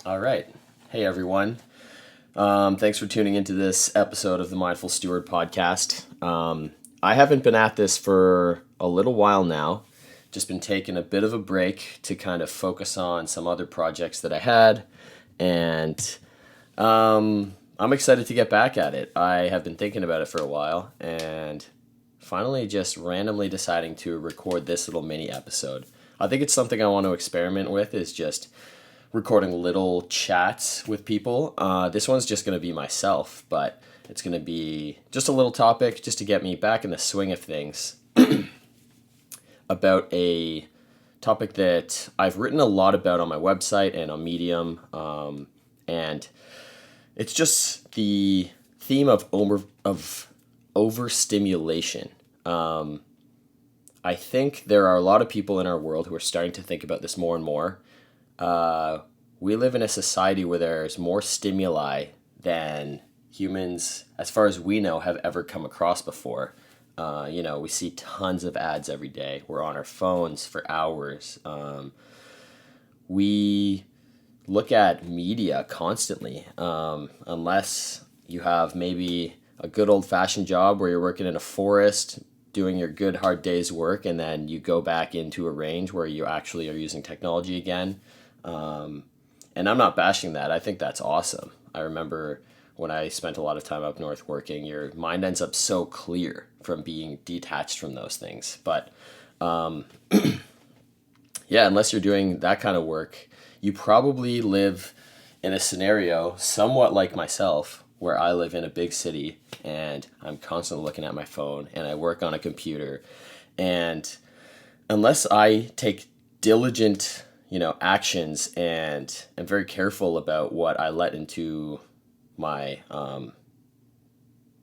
All right. Hey, everyone. Thanks for tuning into this episode of the Mindful Steward podcast. I haven't been at this for a little while now. Just been taking a bit of a break to kind of focus on some other projects that I had. And I'm excited to get back at it. I have been thinking about it for a while and finally just randomly deciding to record this little mini episode. I think it's something I want to experiment with, is just recording little chats with people. This one's just going to be myself, but it's going to be just a little topic just to get me back in the swing of things about a topic that I've written a lot about on my website and on Medium. And it's just the theme of overstimulation. I think there are a lot of people in our world who are starting to think about this more and more. We live in a society where there's more stimuli than humans, as far as we know, have ever come across before. We see tons of ads every day. We're on our phones for hours. We look at media constantly, unless you have maybe a good old-fashioned job where you're working in a forest, doing your good hard day's work, and then you go back into a range where you actually are using technology again. And I'm not bashing that. I think that's awesome. I remember when I spent a lot of time up north working, your mind ends up so clear from being detached from those things. But yeah, unless you're doing that kind of work, you probably live in a scenario somewhat like myself, where I live in a big city and I'm constantly looking at my phone and I work on a computer. And unless I take diligent actions and am very careful about what I let into my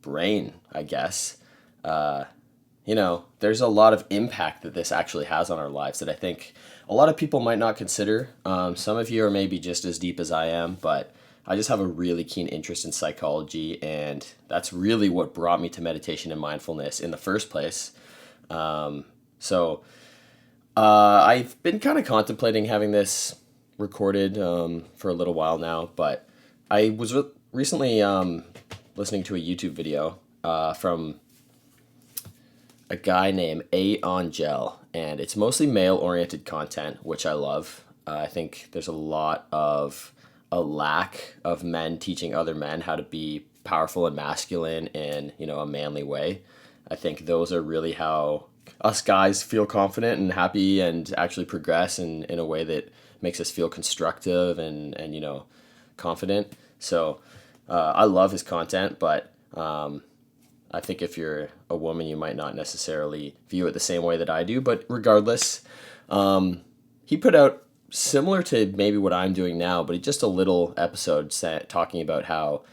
brain, I guess, there's a lot of impact that this actually has on our lives that I think a lot of people might not consider. Some of you are maybe just as deep as I am, but I just have a really keen interest in psychology, and that's really what brought me to meditation and mindfulness in the first place. I've been kind of contemplating having this recorded for a little while now, but I was recently listening to a YouTube video from a guy named adhd, and it's mostly male-oriented content, which I love. I think there's a lot of a lack of men teaching other men how to be powerful and masculine in a manly way. I think those are really how us guys feel confident and happy and actually progress in a way that makes us feel constructive and confident. So I love his content, but I think if you're a woman, you might not necessarily view it the same way that I do. But regardless, he put out similar to maybe what I'm doing now, but just a little episode talking about how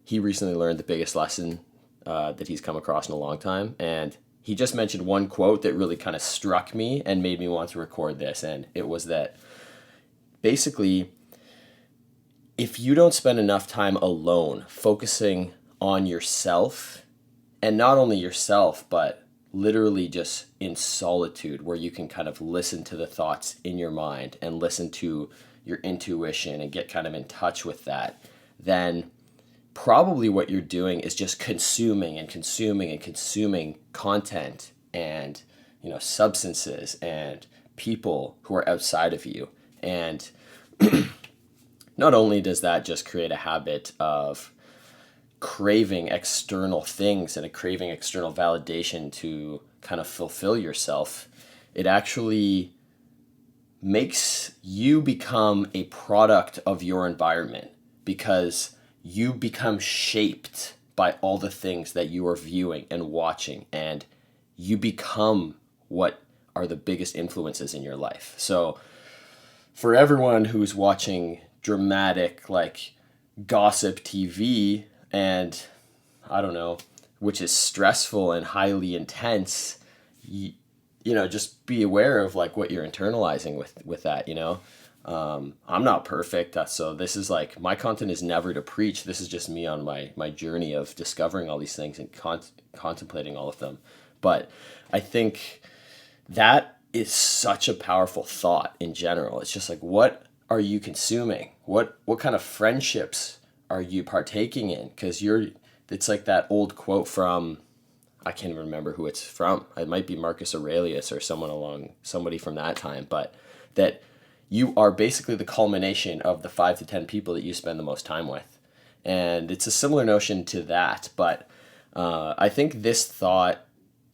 he recently learned the biggest lesson that he's come across in a long time. And he just mentioned one quote that really kind of struck me and made me want to record this. And it was that basically, if you don't spend enough time alone focusing on yourself, and not only yourself, but literally just in solitude, where you can kind of listen to the thoughts in your mind and listen to your intuition and get kind of in touch with that, then probably what you're doing is just consuming and consuming and consuming content and substances and people who are outside of you. And not only does that just create a habit of craving external things and a craving external validation to kind of fulfill yourself, it actually makes you become a product of your environment, because you become shaped by all the things that you are viewing and watching, and you become what are the biggest influences in your life. So for everyone who's watching dramatic, like, gossip TV, and I don't know, which is stressful and highly intense, just be aware of like what you're internalizing with that. I'm not perfect, so this is like, my content is never to preach. This is just me on my journey of discovering all these things and contemplating all of them. But I think that is such a powerful thought in general. It's just like, what are you consuming? What kind of friendships are you partaking in? Because it's like that old quote from, I can't remember who it's from. It might be Marcus Aurelius or somebody from that time, but that you are basically the culmination of the 5 to 10 people that you spend the most time with. And it's a similar notion to that, but I think this thought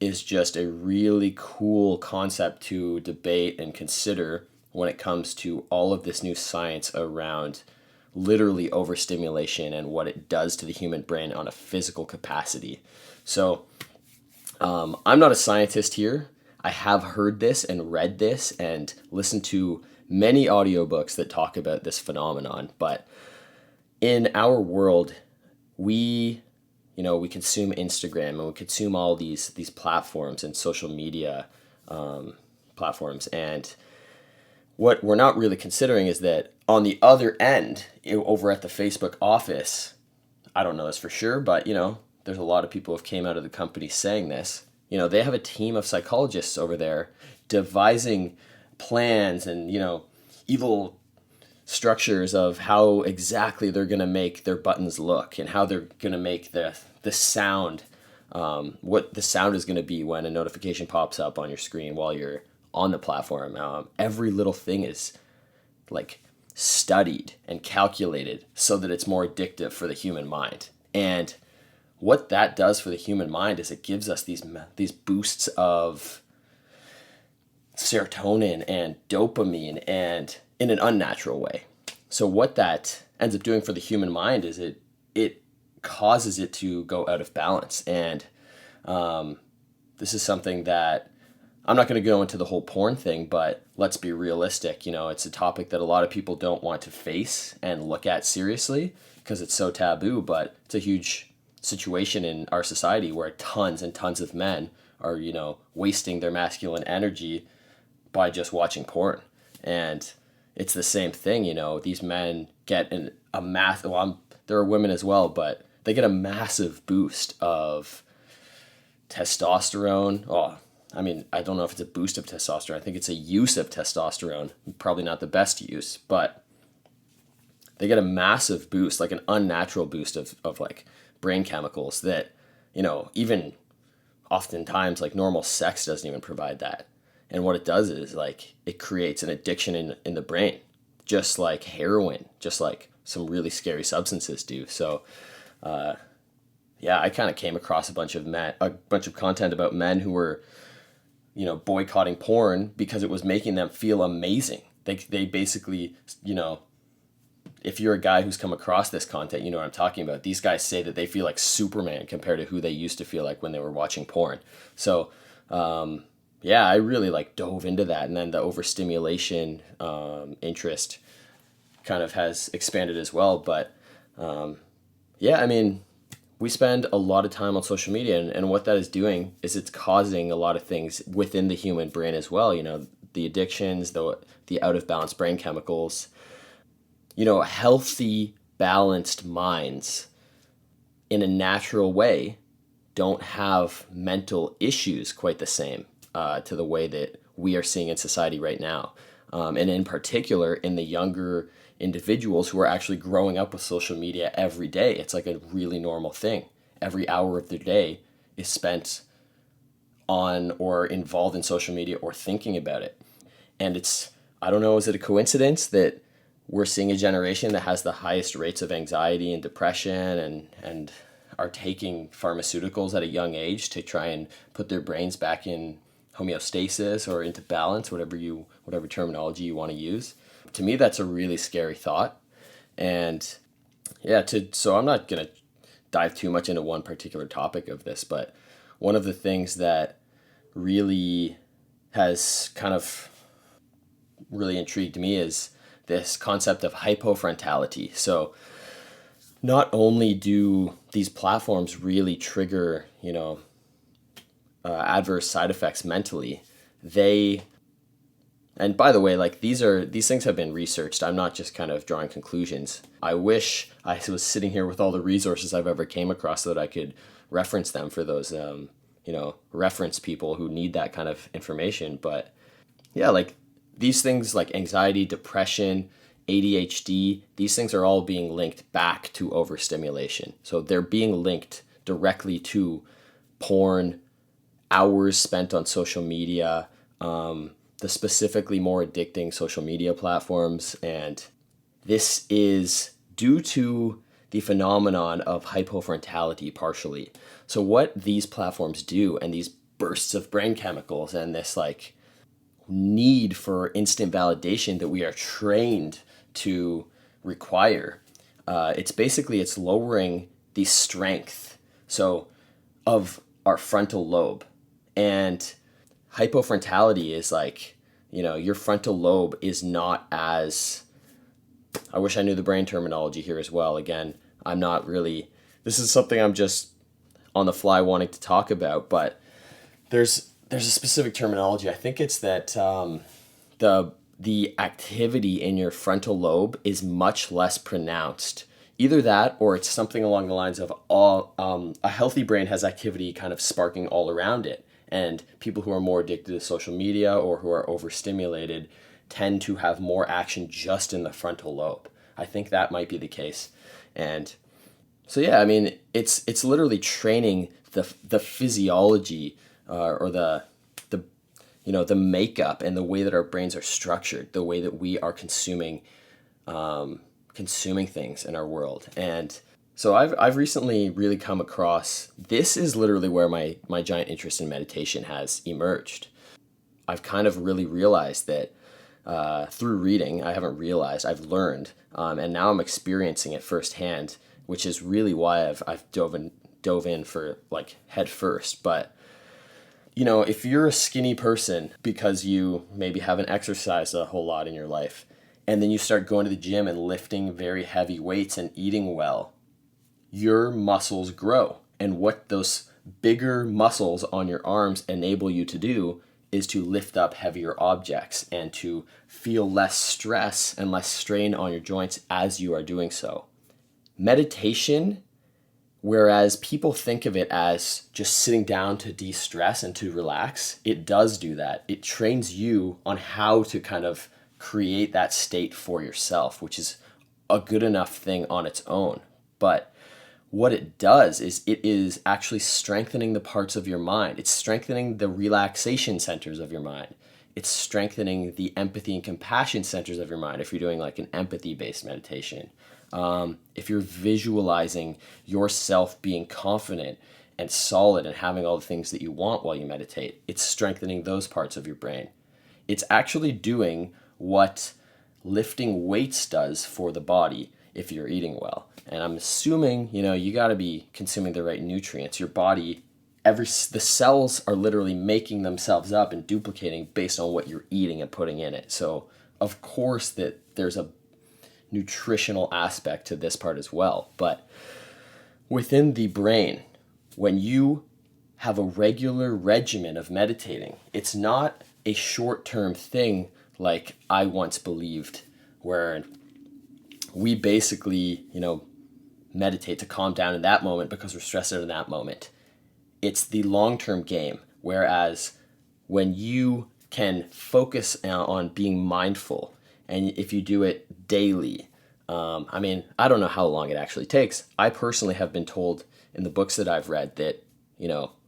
is just a really cool concept to debate and consider when it comes to all of this new science around literally overstimulation and what it does to the human brain on a physical capacity. So I'm not a scientist here. I have heard this and read this and listened to many audiobooks that talk about this phenomenon. But in our world, we we consume Instagram and we consume all these platforms and social media platforms. And what we're not really considering is that on the other end, over at the Facebook office, I don't know this for sure, but there's a lot of people who have came out of the company saying this. They have a team of psychologists over there devising plans and evil structures of how exactly they're going to make their buttons look and how they're going to make the sound, what the sound is going to be when a notification pops up on your screen while you're on the platform. Every little thing is like studied and calculated so that it's more addictive for the human mind. And what that does for the human mind is it gives us these boosts of serotonin and dopamine, and in an unnatural way. So what that ends up doing for the human mind is it causes it to go out of balance. And this is something that I'm not going to go into the whole porn thing, but let's be realistic. It's a topic that a lot of people don't want to face and look at seriously because it's so taboo, but it's a huge situation in our society where tons and tons of men are, wasting their masculine energy by just watching porn. And it's the same thing, these men get a massive, there are women as well, but they get a massive boost of testosterone. I don't know if it's a boost of testosterone. I think it's a use of testosterone. Probably not the best use, but they get a massive boost, like an unnatural boost of like brain chemicals that, even oftentimes like normal sex doesn't even provide that. And what it does is like it creates an addiction in the brain, just like heroin, just like some really scary substances do. So, I kind of came across a bunch of content about men who were, boycotting porn because it was making them feel amazing. They basically, if you're a guy who's come across this content, you know what I'm talking about. These guys say that they feel like Superman compared to who they used to feel like when they were watching porn. So, I really like dove into that, and then the overstimulation interest kind of has expanded as well. But we spend a lot of time on social media, and what that is doing is it's causing a lot of things within the human brain as well. The addictions, the out of balance brain chemicals. Healthy, balanced minds in a natural way don't have mental issues quite the same to the way that we are seeing in society right now. And in particular, in the younger individuals who are actually growing up with social media every day. It's like a really normal thing. Every hour of their day is spent on or involved in social media or thinking about it. And I don't know, is it a coincidence that we're seeing a generation that has the highest rates of anxiety and depression and are taking pharmaceuticals at a young age to try and put their brains back in homeostasis or into balance, whatever terminology you want to use. To me, that's a really scary thought. And so I'm not going to dive too much into one particular topic of this, but one of the things that really has kind of really intrigued me is this concept of hypofrontality. So not only do these platforms really trigger, adverse side effects mentally, and by the way, like these things have been researched. I'm not just kind of drawing conclusions. I wish I was sitting here with all the resources I've ever came across so that I could reference them for those, reference people who need that kind of information. But yeah, like these things like anxiety, depression, ADHD, these things are all being linked back to overstimulation. So they're being linked directly to porn, hours spent on social media, the specifically more addicting social media platforms. And this is due to the phenomenon of hypofrontality partially. So what these platforms do, and these bursts of brain chemicals and this like need for instant validation that we are trained to require, it's lowering the strength of our frontal lobe. And hypofrontality is like, your frontal lobe is not as, I wish I knew the brain terminology here as well. Again, this is something I'm just on the fly wanting to talk about, but there's a specific terminology. I think it's that the activity in your frontal lobe is much less pronounced. Either that, or it's something along the lines of a healthy brain has activity kind of sparking all around it. And people who are more addicted to social media or who are overstimulated tend to have more action just in the frontal lobe. I think that might be the case. And so, yeah, I mean, it's literally training the physiology or the makeup and the way that our brains are structured, the way that we are consuming things in our world. And so I've recently really come across, this is literally where my giant interest in meditation has emerged. I've kind of really realized that through reading, I've learned, and now I'm experiencing it firsthand, which is really why I've dove in for like head first. But if you're a skinny person because you maybe haven't exercised a whole lot in your life, and then you start going to the gym and lifting very heavy weights and eating well, your muscles grow. And what those bigger muscles on your arms enable you to do is to lift up heavier objects and to feel less stress and less strain on your joints as you are doing so. Meditation, whereas people think of it as just sitting down to de-stress and to relax, it does do that. It trains you on how to kind of create that state for yourself, which is a good enough thing on its own. But what it does is it is actually strengthening the parts of your mind. It's strengthening the relaxation centers of your mind. It's strengthening the empathy and compassion centers of your mind if you're doing like an empathy-based meditation. If you're visualizing yourself being confident and solid and having all the things that you want while you meditate, it's strengthening those parts of your brain. It's actually doing what lifting weights does for the body if you're eating well. And I'm assuming, you got to be consuming the right nutrients. Your body, the cells are literally making themselves up and duplicating based on what you're eating and putting in it. So, of course, that there's a nutritional aspect to this part as well. But within the brain, when you have a regular regimen of meditating, it's not a short-term thing like I once believed, where we basically, meditate to calm down in that moment because we're stressed out in that moment. It's the long-term game, whereas when you can focus on being mindful, and if you do it daily, I don't know how long it actually takes. I personally have been told in the books that I've read that,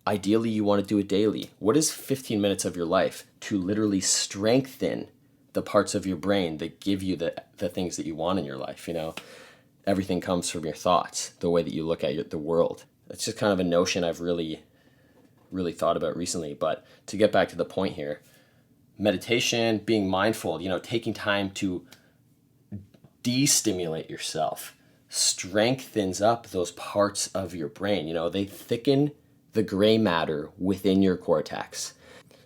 ideally you want to do it daily. What is 15 minutes of your life to literally strengthen the parts of your brain that give you the things that you want in your life? Everything comes from your thoughts, the way that you look at the world. It's just kind of a notion I've really, really thought about recently. But to get back to the point here, meditation, being mindful, taking time to de-stimulate yourself strengthens up those parts of your brain. They thicken the gray matter within your cortex.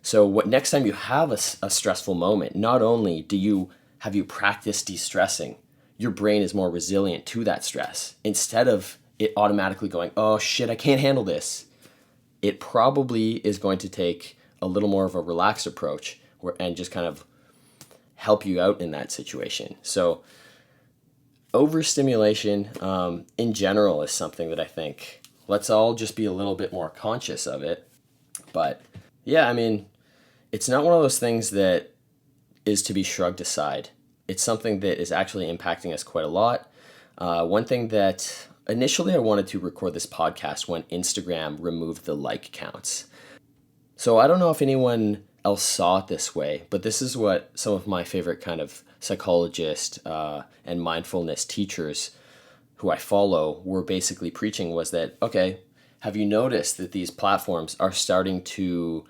So next time you have a stressful moment, not only have you practiced de-stressing, your brain is more resilient to that stress. Instead of it automatically going, oh shit, I can't handle this, it probably is going to take a little more of a relaxed approach and just kind of help you out in that situation. So overstimulation in general is something that I think let's all just be a little bit more conscious of it. But yeah, it's not one of those things that is to be shrugged aside. it's something that is actually impacting us quite a lot. One thing that initially I wanted to record this podcast when Instagram removed the like counts. So I don't know if anyone else saw it this way, but this is what some of my favorite kind of psychologists and mindfulness teachers who I follow were basically preaching was that, okay, have you noticed that these platforms are starting to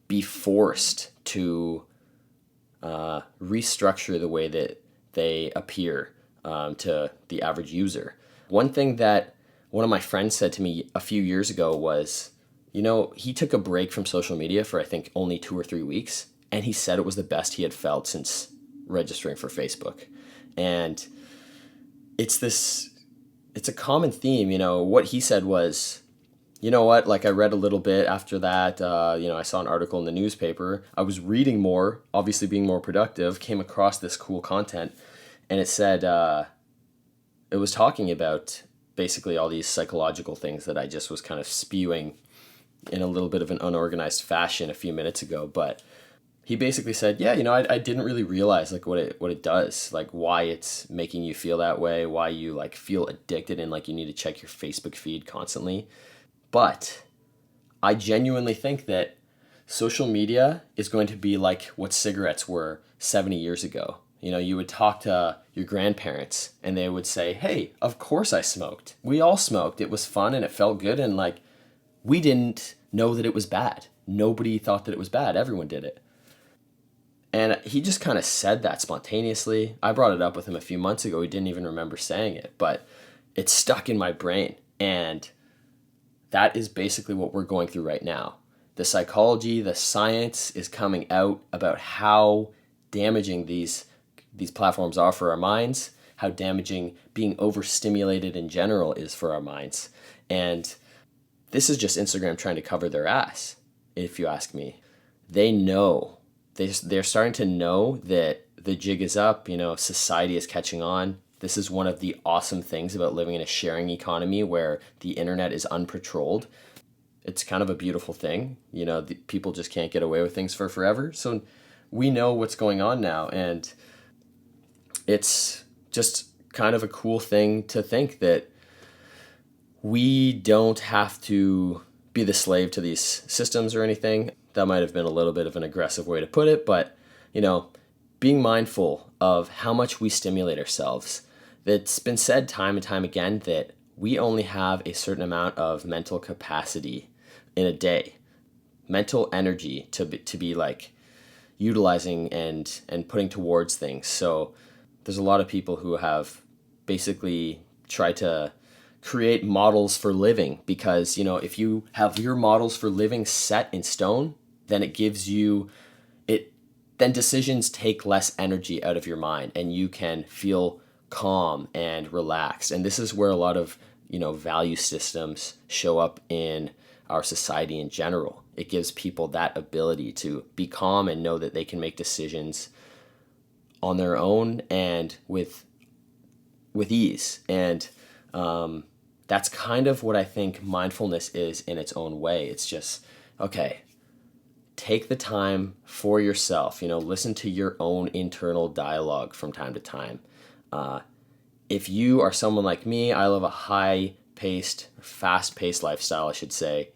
be forced to restructure the way that they appear to the average user? One thing that one of my friends said to me a few years ago was, he took a break from social media for I think only 2 or 3 weeks, and he said it was the best he had felt since registering for Facebook. And it's a common theme. What he said was, like I read a little bit after that, I saw an article in the newspaper. I was reading more, obviously being more productive, came across this cool content, and it said, it was talking about basically all these psychological things that I just was kind of spewing in a little bit of an unorganized fashion a few minutes ago. But he basically said, yeah, I didn't really realize like what it does, like why it's making you feel that way, why you like feel addicted and like you need to check your Facebook feed constantly. But I genuinely think that social media is going to be like what cigarettes were 70 years ago. You would talk to your grandparents and they would say, hey, of course I smoked. We all smoked. It was fun and it felt good. And like, we didn't know that it was bad. Nobody thought that it was bad. Everyone did it. And he just kind of said that spontaneously. I brought it up with him a few months ago. He didn't even remember saying it, but it stuck in my brain. And that is basically what we're going through right now. The psychology, the science is coming out about how damaging these platforms are for our minds, how damaging being overstimulated in general is for our minds. And this is just Instagram trying to cover their ass, if you ask me. They know. They're starting to know that the jig is up, society is catching on. This is one of the awesome things about living in a sharing economy where the internet is unpatrolled. It's kind of a beautiful thing. People just can't get away with things for forever. So we know what's going on now, and it's just kind of a cool thing to think that we don't have to be the slave to these systems or anything. That might have been a little bit of an aggressive way to put it, but, being mindful of how much we stimulate ourselves. It's been said time and time again that we only have a certain amount of mental capacity in a day, mental energy to be like utilizing and putting towards things. So there's a lot of people who have basically tried to create models for living because, if you have your models for living set in stone, then it gives you then decisions take less energy out of your mind and you can feel calm and relaxed. And this is where a lot of, value systems show up in our society in general. It gives people that ability to be calm and know that they can make decisions on their own and with ease. And that's kind of what I think mindfulness is in its own way. It's just, okay, take the time for yourself, listen to your own internal dialogue from time to time. If you are someone like me, I live a high-paced, fast-paced lifestyle, I should say.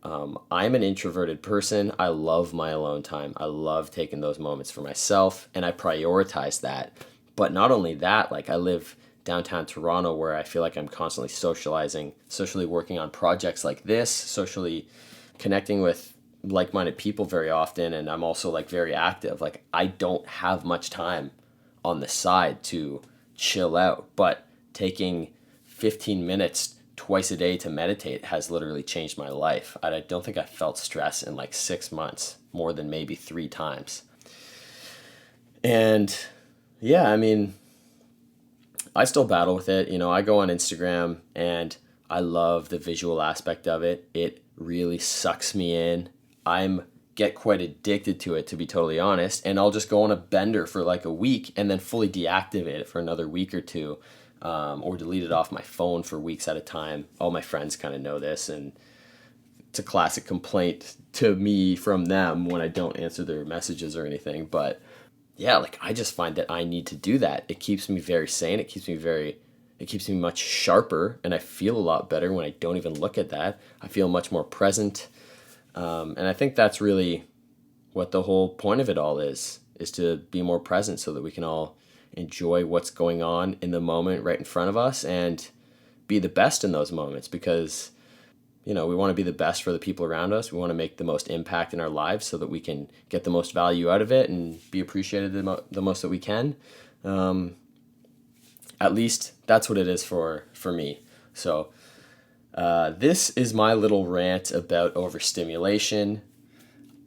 I'm an introverted person. I love my alone time. I love taking those moments for myself, and I prioritize that. But not only that, like I live downtown Toronto where I feel like I'm constantly socializing, socially working on projects like this, socially connecting with like-minded people very often, and I'm also like very active. Like I don't have much time on the side to chill out, but taking 15 minutes twice a day to meditate has literally changed my life. I don't think I felt stress in like 6 months, more than maybe 3 times. And yeah, I still battle with it. I go on Instagram and I love the visual aspect of it. It really sucks me in. Get quite addicted to it, to be totally honest, and I'll just go on a bender for like a week and then fully deactivate it for another week or two, or delete it off my phone for weeks at a time. All my friends kind of know this, and it's a classic complaint to me from them when I don't answer their messages or anything. But yeah, like I just find that I need to do that. It keeps me very sane. It keeps me much sharper, and I feel a lot better when I don't even look at that. I feel much more present. And I think that's really what the whole point of it all is to be more present so that we can all enjoy what's going on in the moment right in front of us and be the best in those moments, because we want to be the best for the people around us. We want to make the most impact in our lives so that we can get the most value out of it and be appreciated the most that we can. At least that's what it is for me. So this is my little rant about overstimulation.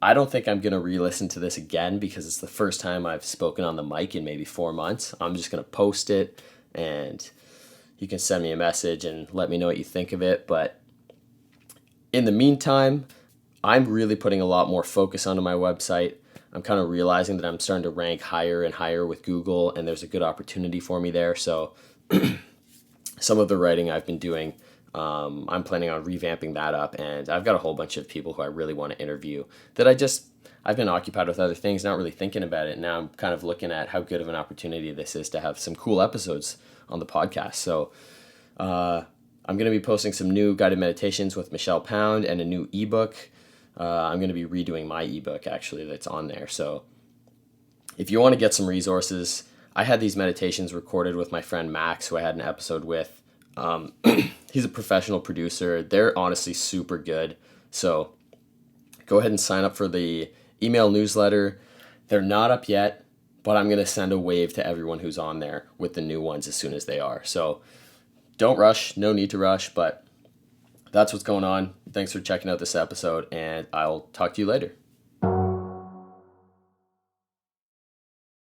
I don't think I'm going to re-listen to this again because it's the first time I've spoken on the mic in maybe 4 months. I'm just going to post it, and you can send me a message and let me know what you think of it. But in the meantime, I'm really putting a lot more focus onto my website. I'm kind of realizing that I'm starting to rank higher and higher with Google, and there's a good opportunity for me there. So some of the writing I've been doing, I'm planning on revamping that up, and I've got a whole bunch of people who I really want to interview that I've been occupied with other things, not really thinking about it. Now I'm kind of looking at how good of an opportunity this is to have some cool episodes on the podcast. So I'm going to be posting some new guided meditations with Michelle Pound and a new ebook. I'm going to be redoing my ebook, actually, that's on there. So if you want to get some resources, I had these meditations recorded with my friend Max, who I had an episode with. He's a professional producer. They're honestly super good. So go ahead and sign up for the email newsletter. They're not up yet, but I'm going to send a wave to everyone who's on there with the new ones as soon as they are. So don't rush, no need to rush, but that's what's going on. Thanks for checking out this episode, and I'll talk to you later.